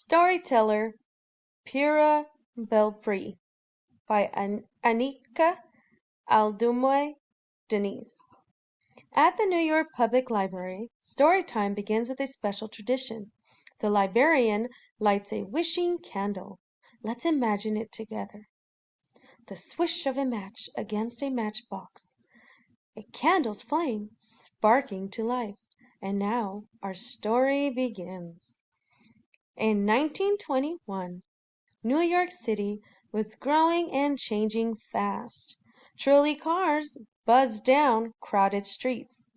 Storyteller, Pura, Belpre by Anika Aldumoy Denise. At the New York Public Library, story time begins with a special tradition. The librarian lights a wishing candle. Let's imagine it together. The swish of a match against a matchbox. A candle's flame sparking to life. And now our story begins. In 1921, New York City was growing and changing fast. Trolley cars buzzed down crowded streets.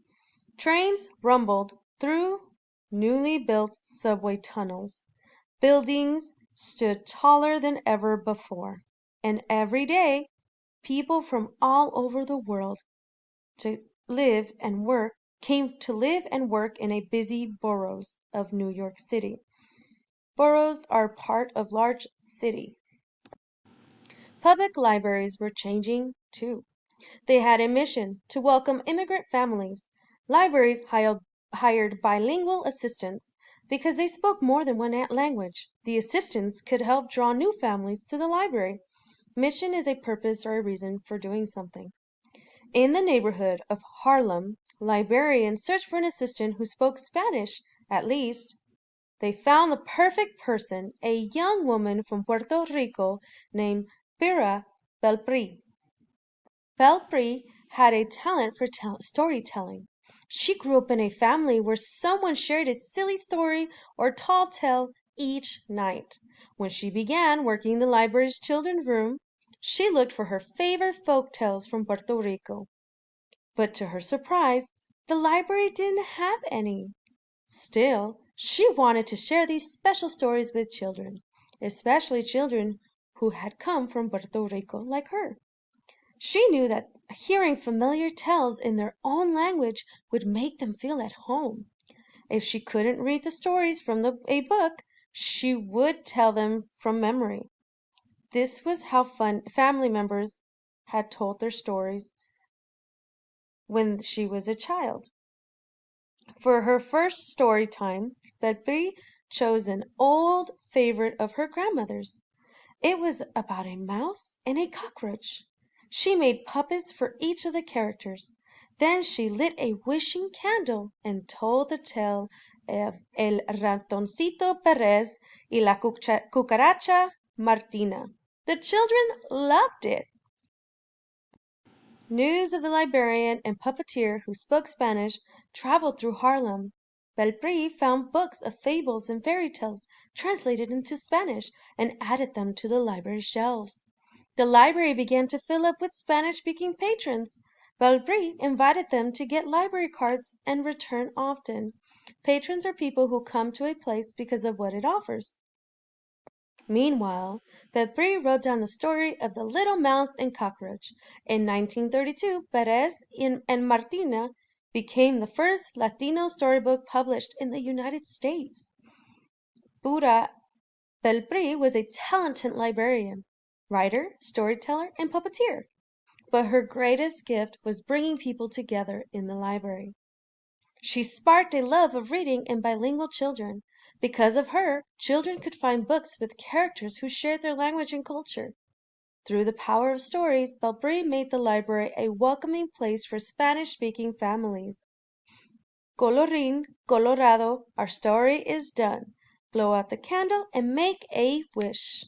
Trains rumbled through newly built subway tunnels. Buildings stood taller than ever before. And every day, people from all over the world to live and work came to live and work in a busy boroughs of New York City. Boroughs are part of large city. Public libraries were changing too. They had a mission to welcome immigrant families. Libraries hired bilingual assistants because they spoke more than one language. The assistants could help draw new families to the library. Mission is a purpose or a reason for doing something. In the neighborhood of Harlem, librarians searched for an assistant who spoke Spanish, at least. They found the perfect person, a young woman from Puerto Rico named Pura Belpre. Belpre had a talent for storytelling. She grew up in a family where someone shared a silly story or tall tale each night. When she began working in the library's children's room, she looked for her favorite folk tales from Puerto Rico. But to her surprise, the library didn't have any. Still, she wanted to share these special stories with children, especially children who had come from Puerto Rico like her. She knew that hearing familiar tales in their own language would make them feel at home. If she couldn't read the stories from a book, she would tell them from memory. This was how family members had told their stories when she was a child. For her first story time, Belpre chose an old favorite of her grandmother's. It was about a mouse and a cockroach. She made puppets for each of the characters. Then she lit a wishing candle and told the tale of El Ratoncito Perez y la Cucaracha Martina. The children loved it. News of the librarian and puppeteer who spoke Spanish traveled through Harlem. Belpre found books of fables and fairy tales translated into Spanish and added them to the library shelves. The library began to fill up with Spanish-speaking patrons. Belpre invited them to get library cards and return often. Patrons are people who come to a place because of what it offers. Meanwhile, Belpre wrote down the story of the little mouse and cockroach. In 1932, Perez and Martina became the first Latino storybook published in the United States. Pura Belpre was a talented librarian, writer, storyteller, and puppeteer. But her greatest gift was bringing people together in the library. She sparked a love of reading in bilingual children. Because of her, children could find books with characters who shared their language and culture. Through the power of stories, Belpre made the library a welcoming place for Spanish-speaking families. Colorín colorado, our story is done. Blow out the candle and make a wish.